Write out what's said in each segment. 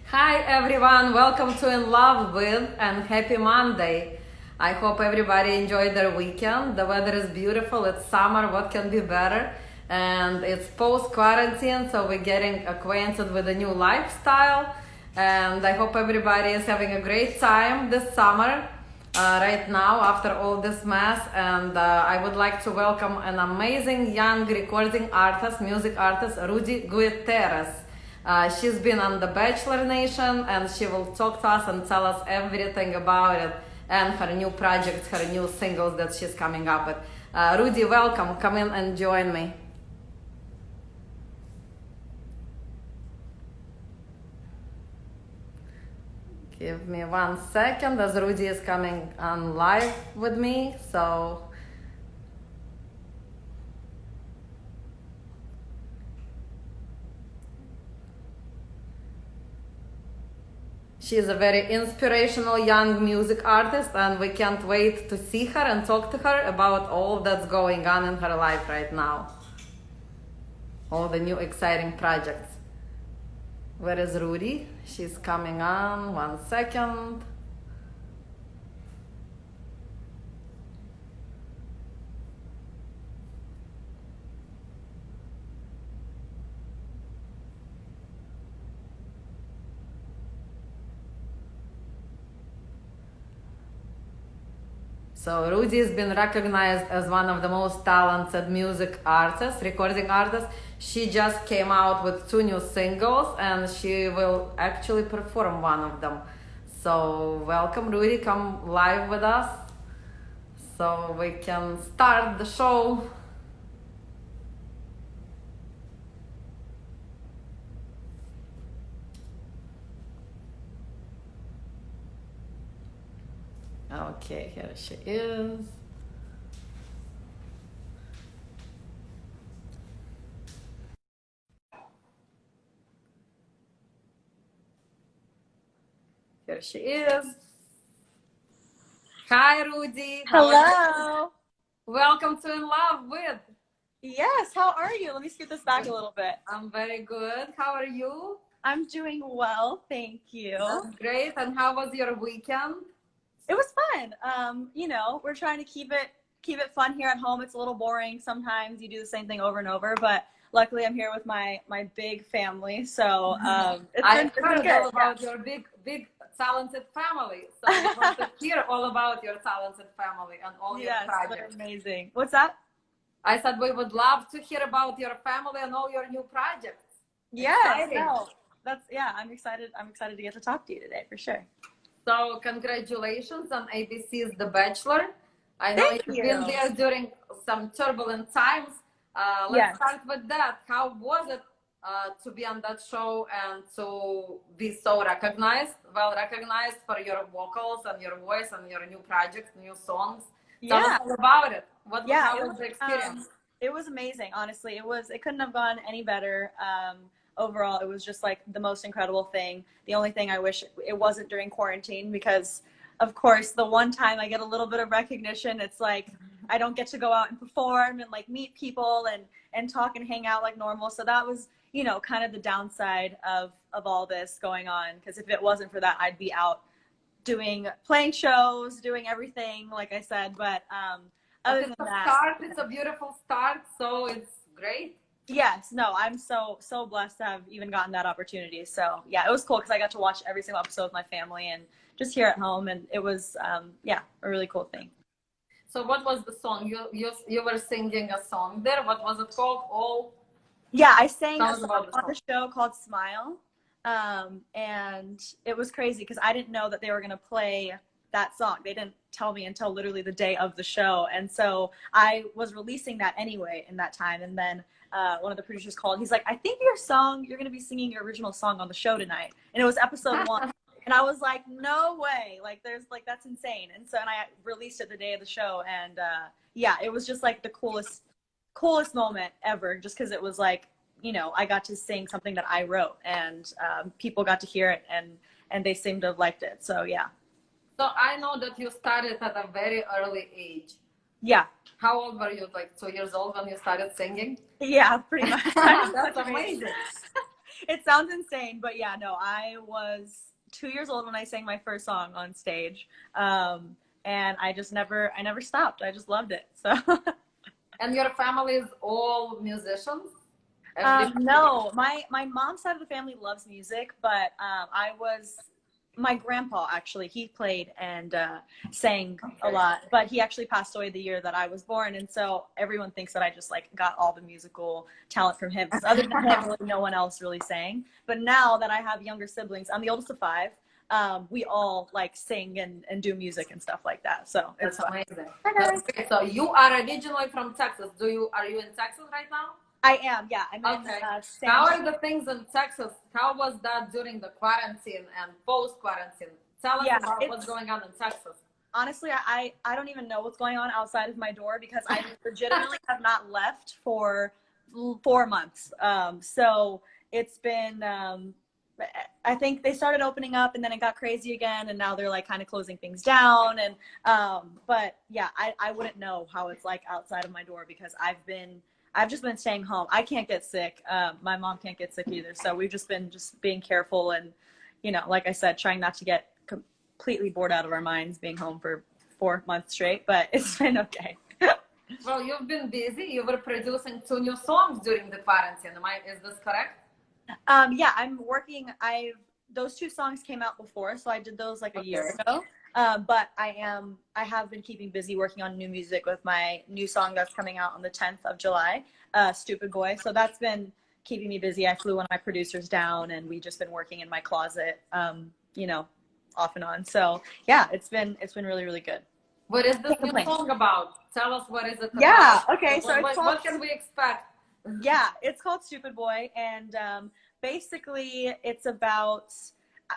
Hi everyone, welcome to In Love with and happy Monday. I hope everybody enjoyed their weekend. The weather is beautiful, it's summer, what can be better? And it's post quarantine, so we're getting acquainted with a new lifestyle. And I hope everybody is having a great time this summer, right now, after all this mess. And I would like to welcome an amazing young recording artist, music artist, Rudi Gutierrez. She's been on The Bachelor Nation and she will talk to us and tell us everything about it and her new projects, her new singles that she's coming up with. Rudi, welcome. Come in and join me. Give me 1 second as Rudi is coming on live with me. So she is a very inspirational young music artist, and we can't wait to see her and talk to her about all that's going on in her life right now. All the new exciting projects. Where is Rudi? She's coming on. 1 second. So Rudi has been recognized as one of the most talented music artists, recording artists. She just came out with 2 new singles and she will actually perform one of them. So welcome Rudi, come live with us so we can start the show. Okay, here she is. Here she is. Hi, Rudi. Hello. Welcome to In Love with. Yes, how are you? Let me scoot this back a little bit. I'm very good. How are you? I'm doing well, thank you. That's great. And how was your weekend? It was fun. We're trying to keep it fun here at home. It's a little boring sometimes. You do the same thing over and over, but luckily I'm here with my big family, so I heard all about your big talented family. So I want to hear all about your talented family and all your projects. They're amazing. What's that? I said we would love to hear about your family and all your new projects. Yes, I'm excited. I'm excited to get to talk to you today for sure. So congratulations on ABC's The Bachelor. I know you've been there during some turbulent times. Let's start with that. How was it to be on that show and to be so recognized, well recognized for your vocals and your voice and your new projects, new songs? Tell us all about it. How was the experience? It was amazing, honestly. It couldn't have gone any better. Overall, it was just like the most incredible thing. The only thing I wish it wasn't during quarantine, because of course the one time I get a little bit of recognition, it's like I don't get to go out and perform and like meet people and talk and hang out like normal. So that was, kind of the downside of all this going on, because if it wasn't for that, I'd be out playing shows, doing everything, like I said. But other than that, it's a beautiful start, so it's great. Yes, no, I'm so blessed to have even gotten that opportunity. So yeah, it was cool because I got to watch every single episode with my family and just here at home, and it was a really cool thing. So what was the song you were singing a song there? What was it called? I sang a song on the show called Smile, and it was crazy because I didn't know that they were gonna play that song. They didn't tell me until literally the day of the show, and so I was releasing that anyway in that time, and then one of the producers called. He's like, I think you're going to be singing your original song on the show tonight. And it was episode 1. And I was like, no way. Like, that's insane. And I released it the day of the show. And it was just like the coolest moment ever, just because it was like, I got to sing something that I wrote, and people got to hear it, and they seemed to have liked it. So, yeah. So I know that you started at a very early age. Yeah. How old were you? Like 2 years old when you started singing? Yeah, pretty much. That's amazing. It sounds insane, but yeah, no, I was 2 years old when I sang my first song on stage. And I never stopped. I just loved it. So And your family is all musicians? no, my mom's side of the family loves music, but my grandpa actually, he played and sang a lot, but he actually passed away the year that I was born, and so everyone thinks that I just like got all the musical talent from him, because other than him, really, no one else really sang. But now that I have younger siblings, I'm the oldest of five. We all like sing and do music and stuff like that. So it's amazing. That's great. So you are originally from Texas. Are you in Texas right now? I am, yeah. I'm okay. How are the things in Texas? How was that during the quarantine and post-quarantine? Tell us about what's going on in Texas. Honestly, I don't even know what's going on outside of my door, because I legitimately have not left for 4 months. So it's been, I think they started opening up and then it got crazy again, and now they're like kind of closing things down. And but yeah, I wouldn't know how it's like outside of my door, because I've just been staying home. I can't get sick. My mom can't get sick either. So we've just been being careful and, you know, like I said, trying not to get completely bored out of our minds being home for 4 months straight, but it's been okay. Well, you've been busy. You were producing 2 new songs during the quarantine. Is this correct? Yeah, I'm working. Those 2 songs came out before, so I did those like a year ago. But I have been keeping busy working on new music with my new song that's coming out on the 10th of July, Stupid Boy. So that's been keeping me busy. I flew one of my producers down, and we just been working in my closet, you know, off and on. So yeah, it's been really, really good. What is this new song about? Tell us, what is it about? Yeah, okay. So what can we expect? Yeah, it's called Stupid Boy, and basically it's about,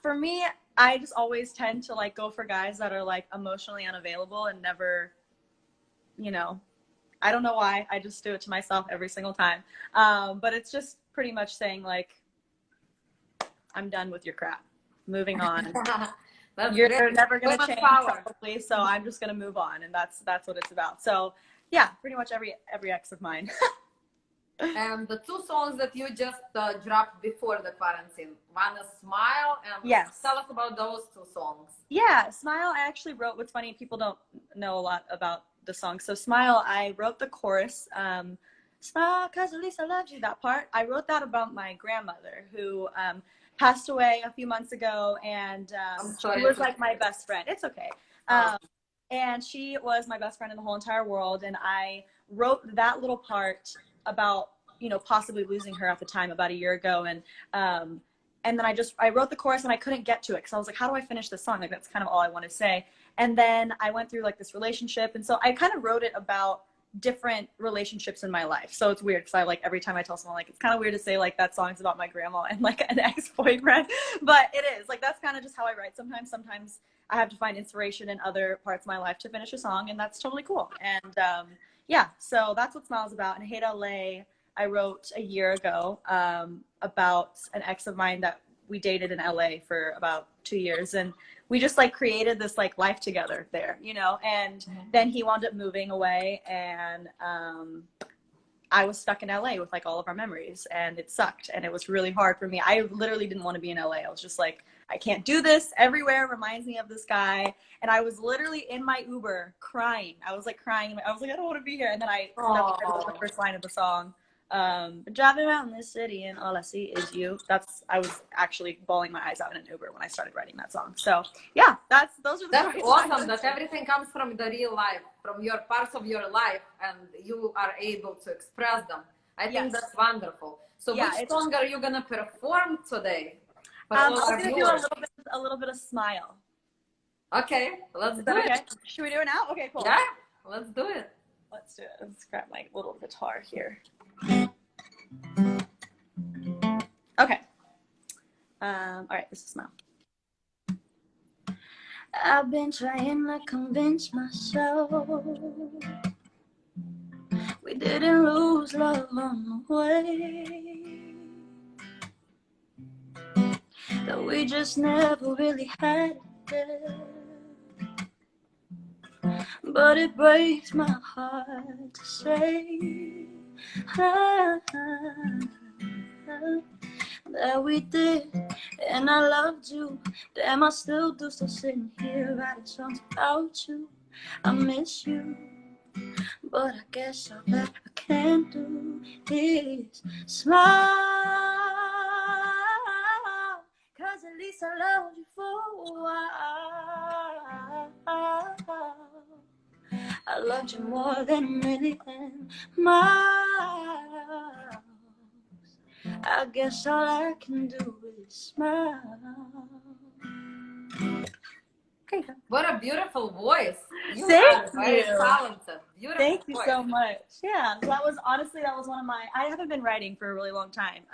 for me, I just always tend to like go for guys that are like emotionally unavailable and never, you know, I don't know why, I just do it to myself every single time. But it's just pretty much saying like, I'm done with your crap, moving on. You're never gonna change probably, so I'm just gonna move on, and that's what it's about. So yeah, pretty much every ex of mine. And the 2 songs that you just dropped before the quarantine, one is Smile, and tell us about those 2 songs. Yeah, Smile, I actually wrote, what's funny, people don't know a lot about the song. So Smile, I wrote the chorus, Smile, 'cause at least I loved you, that part. I wrote that about my grandmother, who passed away a few months ago, and she was like my best friend. It's okay. And she was my best friend in the whole entire world, and I wrote that little part about, you know, possibly losing her at the time about a year ago. And then I wrote the chorus, and I couldn't get to it, because I was like, how do I finish this song? Like, that's kind of all I want to say. And then I went through like this relationship, and so I kind of wrote it about different relationships in my life. So it's weird, because I like, every time I tell someone, like, it's kind of weird to say like that song's about my grandma and like an ex-boyfriend, but it is like, that's kind of just how I write. Sometimes I have to find inspiration in other parts of my life to finish a song, and that's totally cool. And yeah, so that's what Smile's about. And Hate LA, I wrote a year ago about an ex of mine that we dated in LA for about 2 years, and we just like created this like life together there, you know. And then he wound up moving away, and I was stuck in LA with like all of our memories, and it sucked, and it was really hard for me. I literally didn't want to be in LA. I was just like, I can't do this. Everywhere reminds me of this guy. And I was literally in my Uber crying. I was like crying. I was like, I don't want to be here. And then that was the first line of the song. Driving around this city and all I see is you. I was actually bawling my eyes out in an Uber when I started writing that song. So yeah, those are That's awesome that everything comes from the real life, from your parts of your life, and you are able to express them. I think that's wonderful. So which song are you gonna perform today? I'm gonna do a little bit of Smile. Okay, let's do it. Should we do it now? Okay, cool. Yeah, let's do it. Let's do it. Let's grab my little guitar here. Okay. All right, this is Smile. I've been trying to convince myself we didn't lose love on the way, that we just never really had it. But it breaks my heart to say that we did, and I loved you. Damn, I still do, still sitting here writing songs about you. I miss you, but I guess all that I can do is smile, 'cause at least I loved you for a while. I loved you more than a million miles. I guess all I can do is smile. Okay. What a beautiful voice. You Thank are very you. talented. Beautiful Thank you voice. so much. Yeah, that was honestly, that was one of my, I haven't been writing for a really long time.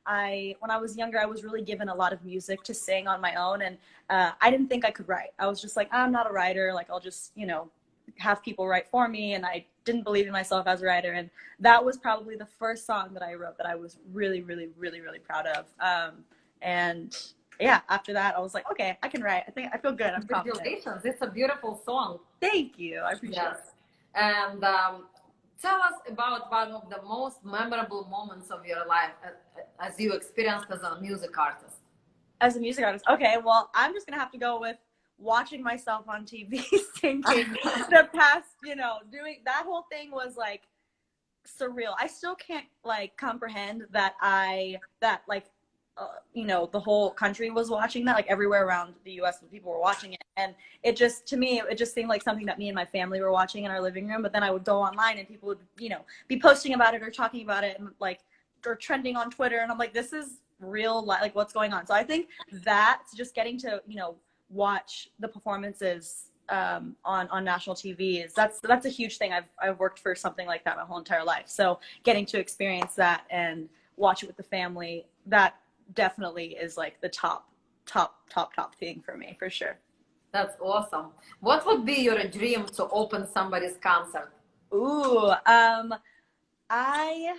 When I was younger, I was really given a lot of music to sing on my own, and I didn't think I could write. I was just like, I'm not a writer. Like, I'll just, you know, have people write for me, and I didn't believe in myself as a writer. And that was probably the first song that I wrote that I was really, really, really, really proud of. And yeah, after that, I was like, okay, I can write. I feel good. I'm confident. Congratulations. It's a beautiful song. Thank you. I appreciate it. And tell us about one of the most memorable moments of your life as you experienced as a music artist. As a music artist, okay, well, I'm just gonna have to go with watching myself on TV singing the past, you know, doing that whole thing was like surreal. I still can't like comprehend that you know, the whole country was watching that, like everywhere around the US people were watching it. And it just, to me, it just seemed like something that me and my family were watching in our living room. But then I would go online and people would, you know, be posting about it or talking about it and like, or trending on Twitter. And I'm like, this is real, like what's going on? So I think that's just getting to, you know, watch the performances on national TV that's a huge thing. I've worked for something like that my whole entire life. So getting to experience that and watch it with the family, that definitely is like the top thing for me, for sure. That's awesome. What would be your dream to open somebody's concert? Ooh, I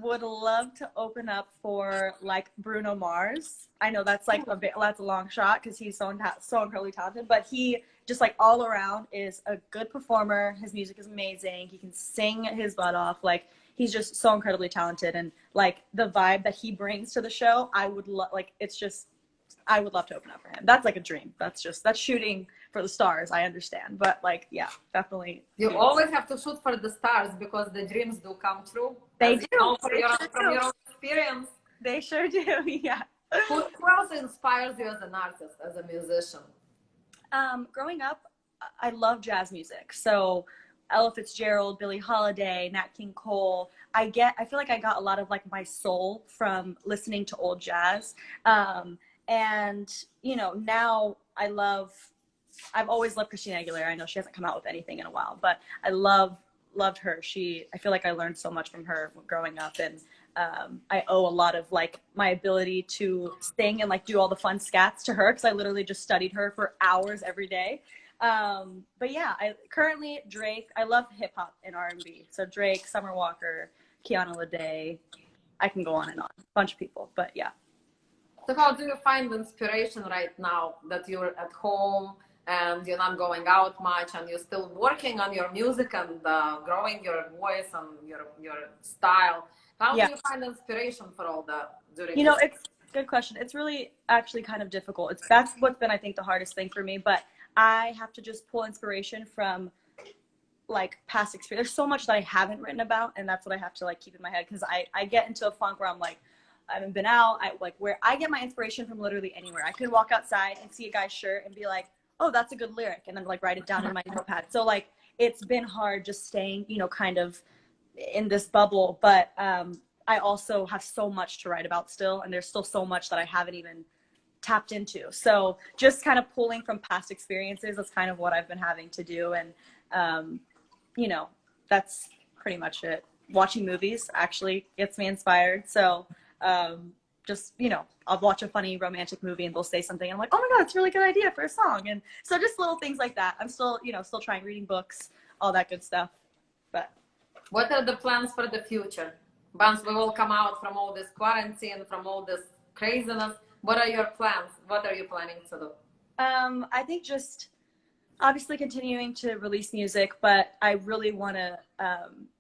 would love to open up for like Bruno Mars. I know that's like that's a long shot because he's so incredibly talented, but he just like all around is a good performer. His music is amazing. He can sing his butt off. Like, he's just so incredibly talented, and like the vibe that he brings to the show, I would love, like, it's just, I would love to open up for him. That's like a dream. That's shooting for the stars. I understand, but like, yeah, definitely. You always have to shoot for the stars because the dreams do come true. They do. You know, from your own experience. They sure do. Yeah. Who else inspires you as an artist, as a musician? Growing up, I love jazz music. So Ella Fitzgerald, Billie Holiday, Nat King Cole. I feel like I got a lot of like my soul from listening to old jazz. And you know, now I've always loved Christina Aguilera. I know she hasn't come out with anything in a while, but I loved her. I feel like I learned so much from her growing up, and I owe a lot of like my ability to sing and like do all the fun scats to her, because I literally just studied her for hours every day. But yeah, currently Drake. I love hip hop and R&B. So Drake, Summer Walker, Kiana Lede. I can go on and on. A bunch of people, but yeah. So how do you find inspiration right now that you're at home and you're not going out much and you're still working on your music and growing your voice and your style? How do you find inspiration for all that during it's a good question. It's really actually kind of difficult. That's what's been, I think, the hardest thing for me. But I have to just pull inspiration from like past experience. There's so much that I haven't written about, and that's what I have to like keep in my head, because I get into a funk where I'm like, I haven't been out. Where I get my inspiration from literally anywhere. I could walk outside and see a guy's shirt and be like, oh, that's a good lyric, and then like write it down in my notepad. So like, it's been hard just staying, you know, kind of in this bubble, but I also have so much to write about still, and there's still so much that I haven't even tapped into. So just kind of pulling from past experiences, that's kind of what I've been having to do. And you know, that's pretty much it. Watching movies actually gets me inspired. So just, you know, I'll watch a funny romantic movie and they'll say something, and I'm like, oh my God, it's a really good idea for a song. And so just little things like that. I'm still, you know, still trying, reading books, all that good stuff. But what are the plans for the future? Once we will come out from all this quarantine, from all this craziness, what are your plans? What are you planning to do? I think just obviously continuing to release music, but I really want to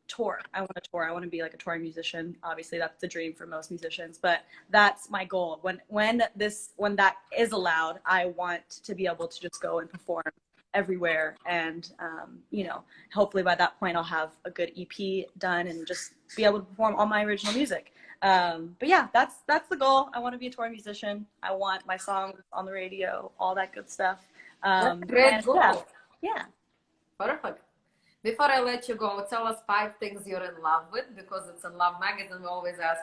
tour. I want to tour. I want to be like a touring musician. Obviously, that's the dream for most musicians, but that's my goal. When that is allowed, I want to be able to just go and perform everywhere, and you know, hopefully by that point I'll have a good EP done and just be able to perform all my original music. But yeah, that's the goal. I want to be a touring musician. I want my songs on the radio, all that good stuff. That's a great goal. Yeah. Perfect. Before I let you go, tell us 5 things you're in love with, because it's in Love Magazine. We always ask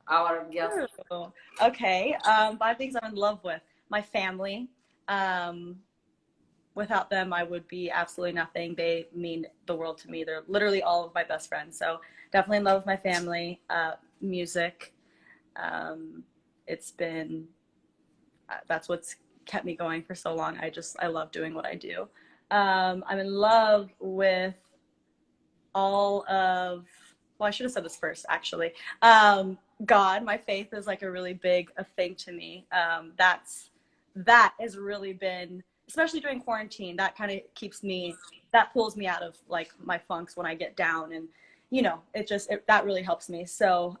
our guests. Ooh. Okay. 5 things I'm in love with. My family. Without them, I would be absolutely nothing. They mean the world to me. They're literally all of my best friends. So definitely in love with my family. Music. It's been, that's what's kept me going for so long. I love doing what I do. I'm in love with all of, well, I should have said this first, actually. God, my faith is like a really big thing to me. That has really been, especially during quarantine, that kind of that pulls me out of like my funks when I get down, and you know, that really helps me. So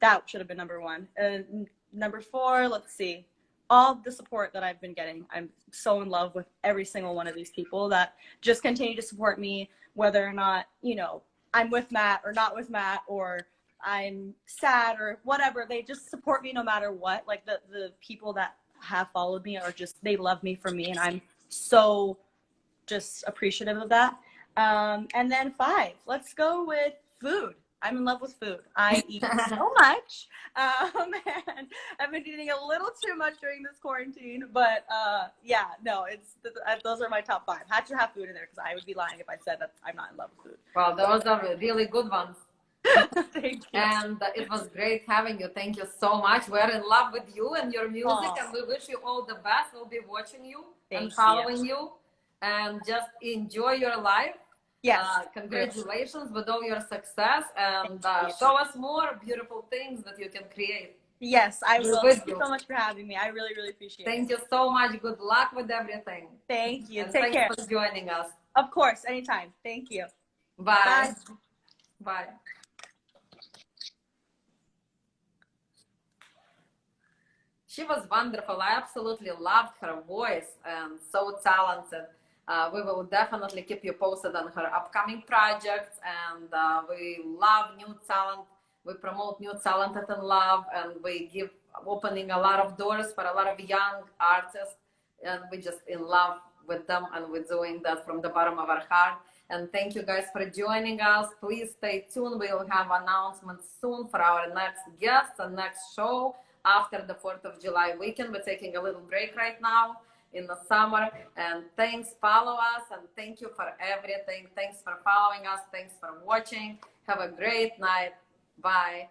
that should have been number 1. And number 4, let's see, all the support that I've been getting. I'm so in love with every single one of these people that just continue to support me, whether or not, you know, I'm with Matt or not with Matt, or I'm sad or whatever. They just support me no matter what. Like the people that have followed me are just, they love me for me, and I'm so just appreciative of that. And then 5, let's go with food. I'm in love with food. I eat so much, and I've been eating a little too much during this quarantine. But yeah, no, those are my top 5. Had to have food in there, because I would be lying if I said that I'm not in love with food. Well, those are really good ones. Thank you. And it was great having you. Thank you so much. We're in love with you and your music, and we wish you all the best. We'll be watching you and following you, and just enjoy your life. Yes. Congratulations with all your success, and show us more beautiful things that you can create. Yes, I will. Thank you so much for having me. I really, really appreciate it. Thank you so much. Good luck with everything. Thank you. And Take care. Thanks for joining us. Of course, anytime. Thank you. Bye. Bye. She was wonderful. I absolutely loved her voice, and so talented. We will definitely keep you posted on her upcoming projects, and we love new talent. We promote new talent at Inlove, and we give opening a lot of doors for a lot of young artists, and we just in love with them, and we're doing that from the bottom of our heart. And thank you guys for joining us. Please stay tuned. We will have announcements soon for our next guests and next show after the 4th of July weekend. We're taking a little break right now in the summer, and thanks, follow us, and thank you for everything. Thanks for following us. Thanks for watching. Have a great night. Bye.